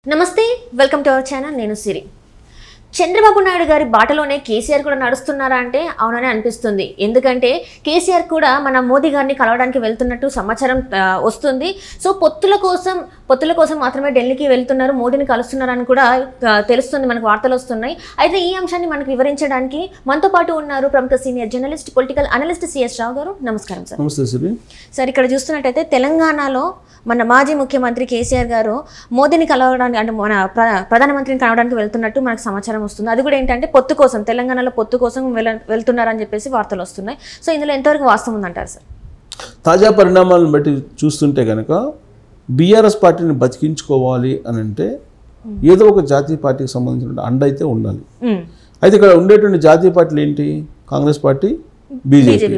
నమస్తే welcome to our channel నేను సిరి చంద్రబాబు నాయుడు గారి బాటలోనే కేసీఆర్ కూడా నడుస్తున్నారా అంటే అవుననే అనిపిస్తుంది ఎందుకంటే కేసీఆర్ కూడా మన మోదీ గారిని కలవడానికి వెళ్తున్నట్టు సమాచారం వస్తుంది సో పొత్తుల కోసం మాత్రమే ఢిల్లీకి వెళ్తున్నారు మోదీని కలుస్తున్నారని కూడా తెలుస్తుంది మనకు వార్తలు వస్తున్నాయి అయితే ఈ అంశాన్ని మనకు వివరించడానికి మనతో పాటు ఉన్నారు ప్రముఖ senior journalist political analyst CS Rao గారు నమస్కారం సార్ నమస్తే సిరి సార్ ఇక్కడ చూస్తున్నట్టయితే తెలంగాణలో మన మాజీ ముఖ్యమంత్రి కేసీఆర్ గారు మోదీని కలవడానికి అంటే మన ప్రధానమంత్రిని కలవడానికి వెళ్తున్నట్టు మనకు సమాచారం వస్తుంది అది కూడా ఏంటంటే పొత్తు కోసం తెలంగాణలో పొత్తు కోసం వెళ్తున్నారని చెప్పేసి వార్తలు వస్తున్నాయి సో ఇందులో ఎంతవరకు వాస్తవం ఉందంటారు సార్ తాజా పరిణామాలను బట్టి చూస్తుంటే కనుక బీఆర్ఎస్ పార్టీని బతికించుకోవాలి అని అంటే ఏదో ఒక జాతీయ పార్టీకి సంబంధించిన అండ అయితే ఉండాలి అయితే ఇక్కడ ఉండేటువంటి జాతీయ పార్టీలు ఏంటి కాంగ్రెస్ పార్టీ బీజేపీ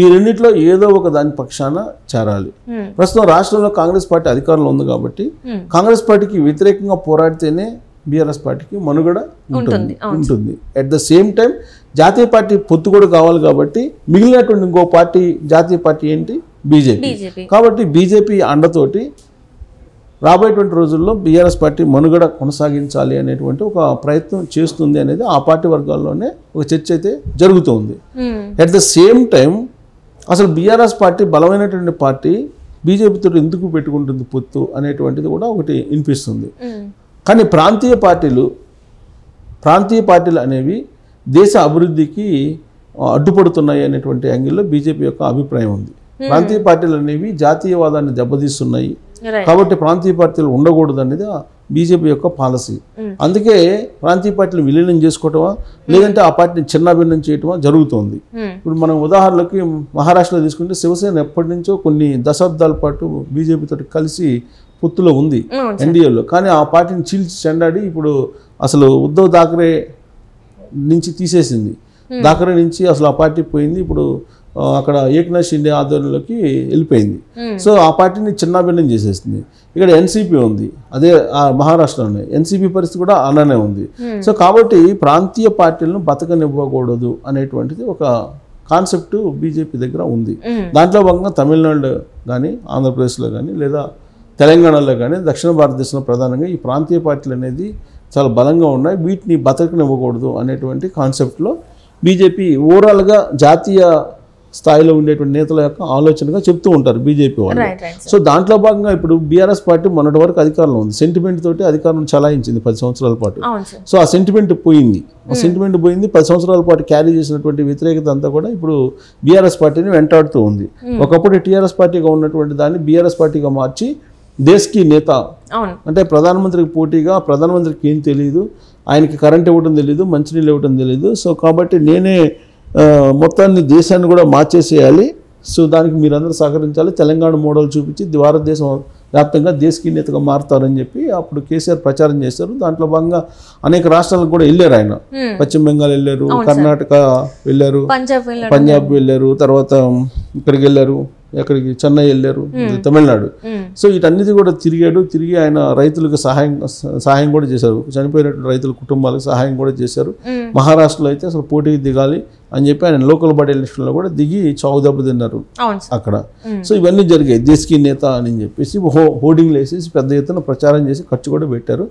ఈ రెండిట్లో ఏదో ఒక దాని పక్షాన చేరాలి ప్రస్తుతం రాష్ట్రంలో కాంగ్రెస్ పార్టీ అధికారంలో ఉంది కాబట్టి కాంగ్రెస్ పార్టీకి వ్యతిరేకంగా పోరాడితేనే బీఆర్ఎస్ పార్టీకి మనుగడ ఉంటుంది అట్ ద సేమ్ టైం జాతీయ పార్టీ పొత్తు కూడా కావాలి కాబట్టి మిగిలినటువంటి ఇంకో పార్టీ జాతీయ పార్టీ ఏంటి బీజేపీ కాబట్టి బీజేపీ అండతోటి రాబోయేటువంటి రోజుల్లో బీఆర్ఎస్ పార్టీ మనుగడ కొనసాగించాలి అనేటువంటి ఒక ప్రయత్నం చేస్తుంది అనేది ఆ పార్టీ వర్గాల్లోనే ఒక చర్చ అయితే జరుగుతుంది అట్ ద సేమ్ టైం అసలు బీఆర్ఎస్ పార్టీ బలమైనటువంటి పార్టీ బీజేపీతో ఎందుకు పెట్టుకుంటుంది పొత్తు అనేటువంటిది కూడా ఒకటి వినిపిస్తుంది కానీ ప్రాంతీయ పార్టీలు అనేవి దేశ అభివృద్ధికి అడ్డుపడుతున్నాయి అనేటువంటి యాంగిల్లో బీజేపీ యొక్క అభిప్రాయం ఉంది ప్రాంతీయ పార్టీలు అనేవి జాతీయవాదాన్ని దెబ్బతీస్తున్నాయి కాబట్టి ప్రాంతీయ పార్టీలు ఉండకూడదు అనేది బీజేపీ యొక్క పాలసీ అందుకే ప్రాంతీయ పార్టీలు విలీనం చేసుకోవటమా లేదంటే ఆ పార్టీని చిన్నాభిన్నం చేయటమా జరుగుతోంది ఇప్పుడు మనం ఉదాహరణకి మహారాష్ట్రలో తీసుకుంటే శివసేన ఎప్పటి నుంచో కొన్ని దశాబ్దాల పాటు బీజేపీతో కలిసి పొత్తులో ఉంది ఎన్డీఏలో కానీ ఆ పార్టీని చీల్చి చెండాడి ఇప్పుడు అసలు ఉద్ధవ్ థాకరే నుంచి తీసేసింది థాకరే నుంచి అసలు ఆ పార్టీ పోయింది ఇప్పుడు అక్కడ ఏక్నాథ్ షిండే ఆధ్వర్యంలోకి వెళ్ళిపోయింది సో ఆ పార్టీని చిన్నాభిన్నం చేసేసింది ఇక్కడ ఎన్సీపీ ఉంది అదే మహారాష్ట్రలోనే ఎన్సీపీ పరిస్థితి కూడా అలానే ఉంది సో కాబట్టి ప్రాంతీయ పార్టీలను బతకనివ్వకూడదు అనేటువంటిది ఒక కాన్సెప్ట్ బీజేపీ దగ్గర ఉంది దాంట్లో భాగంగా తమిళనాడు కానీ ఆంధ్రప్రదేశ్లో కానీ లేదా తెలంగాణలో కానీ దక్షిణ భారతదేశంలో ప్రధానంగా ఈ ప్రాంతీయ పార్టీలు అనేది చాలా బలంగా ఉన్నాయి వీటిని బతకనివ్వకూడదు అనేటువంటి కాన్సెప్ట్లో బీజేపీ ఓవరాల్గా జాతీయ స్థాయిలో ఉండేటువంటి నేతల యొక్క ఆలోచనగా చెప్తూ ఉంటారు బీజేపీ వాళ్ళు సో దాంట్లో భాగంగా ఇప్పుడు బీఆర్ఎస్ పార్టీ మొన్నటి వరకు అధికారంలో ఉంది సెంటిమెంట్ తోటి అధికారం చలాయించింది 10 సంవత్సరాల పాటు సో ఆ సెంటిమెంట్ పోయింది 10 సంవత్సరాల పాటు క్యారీ చేసినటువంటి వ్యతిరేకత అంతా కూడా ఇప్పుడు బీఆర్ఎస్ పార్టీని వెంటాడుతూ ఉంది ఒకప్పుడు టీఆర్ఎస్ పార్టీగా ఉన్నటువంటి దాన్ని బీఆర్ఎస్ పార్టీగా మార్చి దేశ్కి నేత అంటే ప్రధానమంత్రికి పోటీగా ప్రధానమంత్రికి ఏం తెలియదు ఆయనకి కరెంట్ ఇవ్వడం తెలియదు మంచినీళ్ళు ఇవ్వడం తెలియదు సో కాబట్టి నేనే మొత్తాన్ని దేశాన్ని కూడా మార్చేసేయాలి సో దానికి మీరందరూ సహకరించాలి తెలంగాణ మోడల్ చూపించి భారతదేశం వ్యాప్తంగా దేశకి నేతగా మారుతారని చెప్పి అప్పుడు కేసీఆర్ ప్రచారం చేశారు దాంట్లో భాగంగా అనేక రాష్ట్రాలకు కూడా వెళ్ళారు ఆయన పశ్చిమ బెంగాల్ వెళ్ళారు కర్ణాటక వెళ్ళారు పంజాబ్ వెళ్ళారు తర్వాత ఇక్కడికి వెళ్ళారు ఎక్కడికి చెన్నై వెళ్ళారు తమిళనాడు సో వీటన్నిటి కూడా తిరిగి ఆయన రైతులకు సహాయం కూడా చేశారు చనిపోయినటువంటి రైతుల కుటుంబాలకు సహాయం కూడా చేశారు మహారాష్ట్రలో అయితే అసలు పోటీకి దిగాలి అని చెప్పి ఆయన లోకల్ బాడీ ఎలక్షన్లో కూడా దిగి చావు దెబ్బ తిన్నారు అక్కడ సో ఇవన్నీ జరిగాయి దేశకి నేత అని చెప్పేసి హోర్డింగ్లు వేసేసి పెద్ద ఎత్తున ప్రచారం చేసి ఖర్చు కూడా పెట్టారు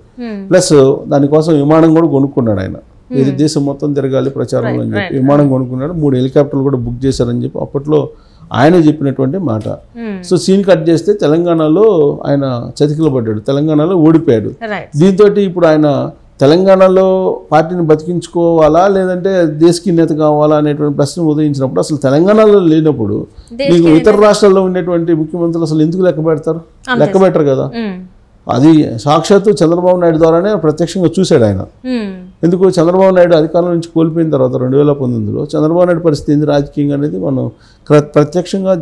ప్లస్ దానికోసం విమానం కూడా కొనుక్కున్నాడు ఆయన ఇది దేశం మొత్తం తిరగాలి ప్రచారం అని చెప్పి విమానం కొనుక్కున్నాడు 3 హెలికాప్టర్లు కూడా బుక్ చేశారని చెప్పి అప్పట్లో ఆయన చెప్పినటువంటి మాట సో సీన్ కట్ చేస్తే తెలంగాణలో ఆయన చతికిల పడ్డాడు తెలంగాణలో ఓడిపోయాడు దీంతో ఇప్పుడు ఆయన తెలంగాణలో పార్టీని బతికించుకోవాలా లేదంటే దేశకి నేత కావాలా అనేటువంటి ప్రశ్న ఉదయించినప్పుడు అసలు తెలంగాణలో లేనప్పుడు మీకు ఇతర రాష్ట్రాల్లో ఉండేటువంటి ముఖ్యమంత్రులు అసలు ఎందుకు లెక్క పెట్టరు కదా అది సాక్షాత్తు చంద్రబాబు నాయుడు ద్వారానే ప్రత్యక్షంగా చూశాడు ఆయన ఎందుకు చంద్రబాబు నాయుడు అధికారం నుంచి కోల్పోయిన తర్వాత 2019లో చంద్రబాబు నాయుడు పరిస్థితి ఏంది రాజకీయంగా అనేది మనం ప్రత్యక్షంగా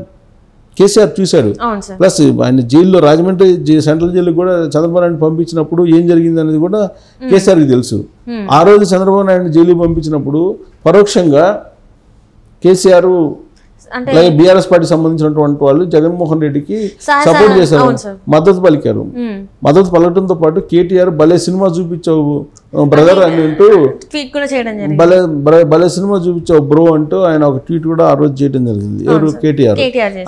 కేసీఆర్ చూశాడు ప్లస్ ఆయన జైల్లో రాజమండ్రి సెంట్రల్ జైలు కూడా చంద్రబాబు నాయుడు పంపించినప్పుడు ఏం జరిగింది అనేది కూడా కేసీఆర్కి తెలుసు ఆ రోజు చంద్రబాబు నాయుడు జైలు పంపించినప్పుడు పరోక్షంగా కేసీఆర్ అలాగే బీఆర్ఎస్ పార్టీ సంబంధించినటువంటి వాళ్ళు జగన్మోహన్ రెడ్డికి సపోర్ట్ చేశారు మద్దతు పలికారు మద్దతు పలకడంతో పాటు కేటీఆర్ భలే సినిమా చూపించావు బ్రదర్ అని అంటూ భలే సినిమా చూపించావు బ్రో అంటూ ఆయన ఒక ట్వీట్ కూడా ఆ రోజు చేయడం జరిగింది ఎవరు కేటీఆర్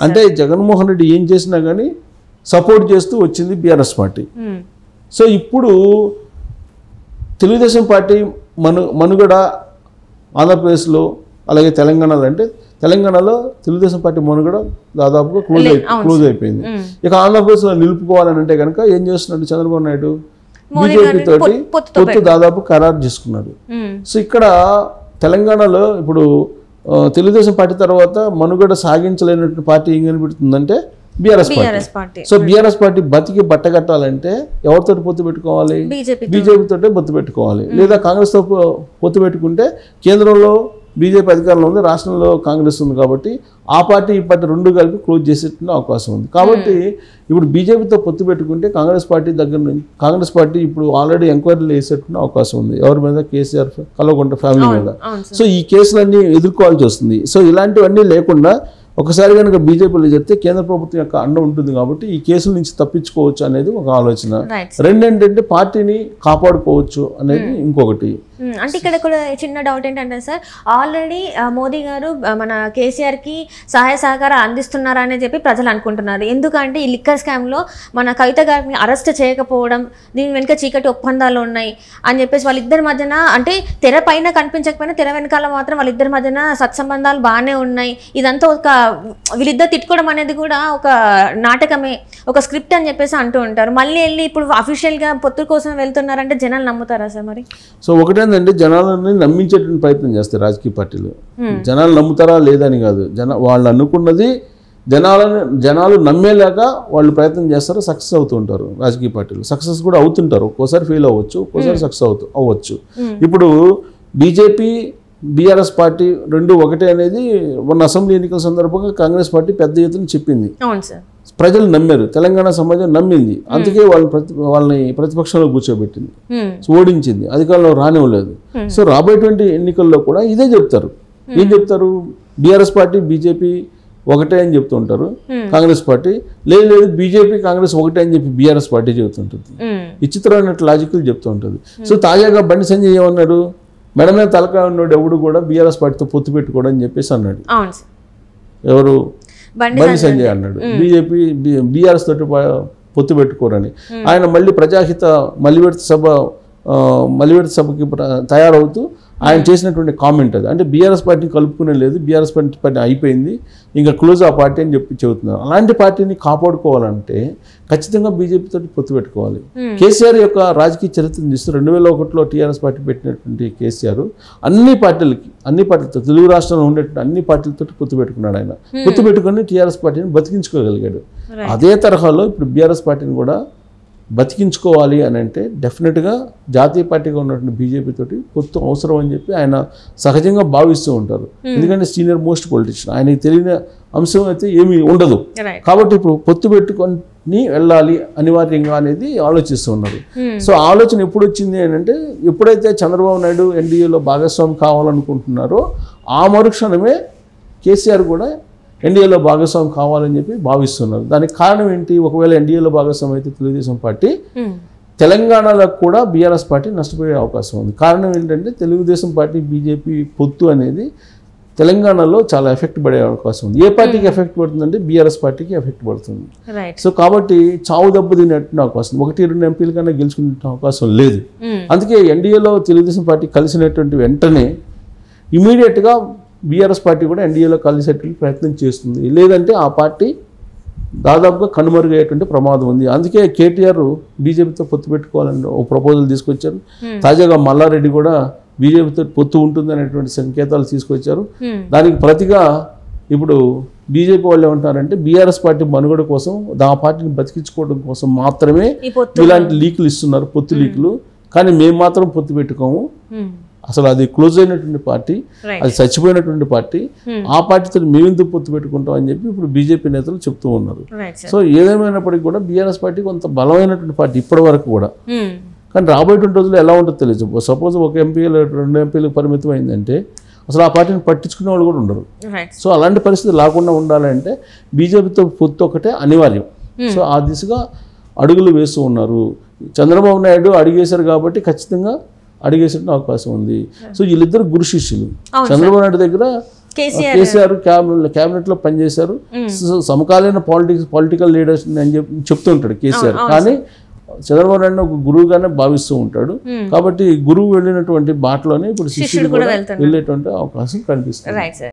అంటే జగన్మోహన్ రెడ్డి ఏం చేసినా కానీ సపోర్ట్ చేస్తూ వచ్చింది బీఆర్ఎస్ పార్టీ సో ఇప్పుడు తెలుగుదేశం పార్టీ మనుగడ ఆంధ్రప్రదేశ్లో అలాగే తెలంగాణలో అంటే తెలంగాణలో తెలుగుదేశం పార్టీ మనుగడ దాదాపుగా క్లోజ్ అయిపోయింది. ఇక ఆంధ్రప్రదేశ్లో నిలుపుకోవాలని అంటే కనుక ఏం చేస్తున్నాడు చంద్రబాబు నాయుడు, బీజేపీ తోటి పొత్తు దాదాపు ఖరారు చేసుకున్నాడు. సో ఇక్కడ తెలంగాణలో ఇప్పుడు తెలుగుదేశం పార్టీ తర్వాత మనుగడ సాగించలేనటువంటి పార్టీ ఏం కనిపెడుతుందంటే BRS party. So BRS party బతికి బట్టగట్టాలంటే ఎవరితో పొత్తు పెట్టుకోవాలి, బీజేపీ తోటే పొత్తు పెట్టుకోవాలి. లేదా కాంగ్రెస్తో పొత్తు పెట్టుకుంటే కేంద్రంలో బీజేపీ అధికారంలో ఉంది, రాష్ట్రంలో కాంగ్రెస్ ఉంది, కాబట్టి ఆ పార్టీ ఈ పార్టీ రెండు కలిపి క్లోజ్ చేసేటువంటి అవకాశం ఉంది. కాబట్టి ఇప్పుడు బీజేపీతో పొత్తు పెట్టుకుంటే కాంగ్రెస్ పార్టీ దగ్గర నుంచి కాంగ్రెస్ పార్టీ ఇప్పుడు ఆల్రెడీ ఎంక్వైరీలు వేసేటువంటి అవకాశం ఉంది ఎవరి మీద, కేసీఆర్ కల్వకుంట్ల ఫ్యామిలీ మీద. సో ఈ కేసులన్నీ ఎదుర్కోవాల్సి వస్తుంది. సో ఇలాంటివన్నీ లేకుండా ఒకసారి కనుక బీజేపీలో చెప్తే కేంద్ర ప్రభుత్వం యొక్క అండ ఉంటుంది కాబట్టి ఈ కేసుల నుంచి తప్పించుకోవచ్చు అనేది ఒక ఆలోచన. రెండేంటంటే పార్టీని కాపాడుకోవచ్చు అనేది ఇంకొకటి. అంటే ఇక్కడ కూడా చిన్న డౌట్ ఏంటంటే సార్, ఆల్రెడీ మోదీ గారు మన కేసీఆర్కి సహాయ సహకారం అందిస్తున్నారని చెప్పి ప్రజలు అనుకుంటున్నారు. ఎందుకంటే ఈ లిక్కర్ స్కామ్లో మన కవిత గారిని అరెస్ట్ చేయకపోవడం, దీని వెనుక చీకటి ఒప్పందాలు ఉన్నాయి అని చెప్పేసి వాళ్ళిద్దరి మధ్యన, అంటే తెర పైన కనిపించకపోయినా తెర వెనకాల మాత్రం వాళ్ళిద్దరి మధ్యన సత్సంబంధాలు బాగానే ఉన్నాయి. ఇదంతా ఒక వీళ్ళిద్దరు తిట్టుకోవడం అనేది కూడా ఒక నాటకమే, ఒక స్క్రిప్ట్ అని చెప్పేసి అంటూ ఉంటారు. మళ్ళీ వెళ్ళి ఇప్పుడు అఫీషియల్గా పొత్తు కోసం వెళ్తున్నారంటే జనాలు నమ్ముతారా సార్ మరి? సో ఒకటేంటంటే జనాలని నమ్మించేటువంటి ప్రయత్నం చేస్తారు రాజకీయ పార్టీలు. జనాలు నమ్ముతారా లేదని కాదు, వాళ్ళు అనుకున్నది జనాలు నమ్మేలాగా వాళ్ళు ప్రయత్నం చేస్తారు, సక్సెస్ అవుతూ ఉంటారు. రాజకీయ పార్టీలు సక్సెస్ కూడా అవుతుంటారు, ఒక్కోసారి ఫెయిల్ అవ్వచ్చు, ఒక్కోసారి సక్సెస్ అవ్వచ్చు. ఇప్పుడు బీజేపీ బీఆర్ఎస్ పార్టీ రెండు ఒకటే అనేది మొన్న అసెంబ్లీ ఎన్నికల సందర్భంగా కాంగ్రెస్ పార్టీ పెద్ద ఎత్తున చెప్పింది. ప్రజలు నమ్మారు, తెలంగాణ సమాజం నమ్మింది, అందుకే వాళ్ళని ప్రతిపక్షంలో కూర్చోబెట్టింది, ఓడించింది, అధికారంలో రానివ్వలేదు. సో రాబోయేటువంటి ఎన్నికల్లో కూడా ఇదే చెప్తారు. ఏం చెప్తారు? బీఆర్ఎస్ పార్టీ బీజేపీ ఒకటే అని చెప్తూ ఉంటారు. కాంగ్రెస్ పార్టీ లేదు బీజేపీ కాంగ్రెస్ ఒకటే అని చెప్పి బీఆర్ఎస్ పార్టీ చెబుతుంటుంది. విచిత్రమైన లాజికల్ చెప్తూ ఉంటుంది. సో తాజాగా బండి సంజయ్ ఏమన్నాడు, మేడమే తలకాయ ఉన్నాడు ఎవడు కూడా బీఆర్ఎస్ పార్టీతో పొత్తు పెట్టుకోవడం అని చెప్పేసి అన్నాడు. ఎవరు? బండి సంజయ్ అన్నాడు. బీజేపీ బీఆర్ఎస్ తోటి పొత్తు పెట్టుకోరని. ఆయన మళ్ళీ ప్రజాహిత మలివిడత సభకి తయారవుతూ ఆయన చేసినటువంటి కామెంట్ అది. అంటే బీఆర్ఎస్ పార్టీని కలుపుకునే లేదు, బీఆర్ఎస్ పార్టీ అయిపోయింది, ఇంకా క్లోజ్ ఆ పార్టీ అని చెప్పి చెబుతున్నారు. అలాంటి పార్టీని కాపాడుకోవాలంటే ఖచ్చితంగా బీజేపీ తోటి పొత్తు పెట్టుకోవాలి. కేసీఆర్ యొక్క రాజకీయ చరిత్రను చూస్తూ 2001లో టీఆర్ఎస్ పార్టీ పెట్టినటువంటి కేసీఆర్ అన్ని పార్టీలతో తెలుగు రాష్ట్రంలో ఉండేటువంటి అన్ని పార్టీలతో పొత్తు పెట్టుకున్నాడు. ఆయన పొత్తు పెట్టుకుని టీఆర్ఎస్ పార్టీని బతికించుకోగలిగాడు. అదే తరహాలో ఇప్పుడు బీఆర్ఎస్ పార్టీని కూడా బతికించుకోవాలి అని అంటే డెఫినెట్గా జాతీయ పార్టీగా ఉన్నటువంటి బీజేపీ తోటి పొత్తు అవసరం అని చెప్పి ఆయన సహజంగా భావిస్తూ ఉంటారు. ఎందుకంటే సీనియర్ మోస్ట్ పొలిటీషియన్, ఆయనకి తెలియని అంశం అయితే ఏమీ ఉండదు. కాబట్టి ఇప్పుడు పొత్తు పెట్టుకొని వెళ్ళాలి అనివార్యంగా అనేది ఆలోచిస్తూ ఉన్నారు. సో ఆలోచన ఎప్పుడు వచ్చింది అని అంటే ఎప్పుడైతే చంద్రబాబు నాయుడు ఎన్డీఏలో భాగస్వామి కావాలనుకుంటున్నారో ఆ మరుక్షణమే కేసీఆర్ కూడా ఎన్డీఏలో భాగస్వామి కావాలని చెప్పి భావిస్తున్నారు. దానికి కారణం ఏంటి? ఒకవేళ ఎన్డీఏలో భాగస్వామి అయితే తెలుగుదేశం పార్టీ తెలంగాణలో కూడా బీఆర్ఎస్ పార్టీ నష్టపోయే అవకాశం ఉంది. కారణం ఏంటంటే తెలుగుదేశం పార్టీ బీజేపీ పొత్తు అనేది తెలంగాణలో చాలా ఎఫెక్ట్ పడే అవకాశం ఉంది. ఏ పార్టీకి ఎఫెక్ట్ పడుతుందంటే బీఆర్ఎస్ పార్టీకి ఎఫెక్ట్ పడుతుంది. సో కాబట్టి చావు దెబ్బ తినేటువంటి అవకాశం, 1-2 ఎంపీల కన్నా గెలుచుకునే అవకాశం లేదు. అందుకే ఎన్డీఏలో తెలుగుదేశం పార్టీ కలిసినటువంటి వెంటనే ఇమీడియట్గా బీఆర్ఎస్ పార్టీ కూడా ఎన్డీఏలో కలిసేటువంటి ప్రయత్నం చేస్తుంది. లేదంటే ఆ పార్టీ దాదాపుగా కనుమరుగయ్యేటువంటి ప్రమాదం ఉంది. అందుకే కేటీఆర్ బీజేపీతో పొత్తు పెట్టుకోవాలని ఒక ప్రపోజల్ తీసుకొచ్చారు. తాజాగా మల్లారెడ్డి కూడా బీజేపీతో పొత్తు ఉంటుంది అనేటువంటి సంకేతాలు తీసుకొచ్చారు. దానికి ప్రతిగా ఇప్పుడు బీజేపీ వాళ్ళు ఏమంటారంటే బీఆర్ఎస్ పార్టీ మనుగడ కోసం, ఆ పార్టీని బతికించుకోవడం కోసం మాత్రమే ఇలాంటి లీకులు ఇస్తున్నారు, పొత్తు లీకులు. కానీ మేము మాత్రం పొత్తు పెట్టుకోము, అసలు అది క్లోజ్ అయినటువంటి పార్టీ, అది చచ్చిపోయినటువంటి పార్టీ, ఆ పార్టీతో మేమెందుకు పొత్తు పెట్టుకుంటాం అని చెప్పి ఇప్పుడు బీజేపీ నేతలు చెప్తూ ఉన్నారు. సో ఏదేమైనప్పటికీ కూడా బీఆర్ఎస్ పార్టీ కొంత బలమైనటువంటి పార్టీ ఇప్పటి వరకు కూడా. కానీ రాబోయేటువంటి రోజుల్లో ఎలా ఉంటుందో తెలియదు. సపోజ్ ఒక ఎంపీ 2 ఎంపీలకు పరిమితం అయిందంటే అసలు ఆ పార్టీని పట్టించుకునే వాళ్ళు కూడా ఉండరు. సో అలాంటి పరిస్థితి లేకుండా ఉండాలంటే బీజేపీతో పొత్తు ఒకటే అనివార్యం. సో ఆ దిశగా అడుగులు వేస్తూ ఉన్నారు. చంద్రబాబు నాయుడు అడిగేశారు కాబట్టి ఖచ్చితంగా అడిగేసే అవకాశం ఉంది. సో వీళ్ళిద్దరు గురు శిష్యులు. చంద్రబాబు నాయుడు దగ్గర కేసీఆర్ క్యాబినెట్లో పనిచేశారు. సమకాలీన పొలిటికల్ లీడర్స్ అని చెప్తూ ఉంటాడు కేసీఆర్. కానీ చంద్రబాబు నాయుడు ఒక గురువుగానే భావిస్తూ ఉంటాడు. కాబట్టి గురువు వెళ్ళినటువంటి బాటలోనే ఇప్పుడు శిష్యుడు కూడా వెళ్ళేటువంటి అవకాశం కనిపిస్తుంది.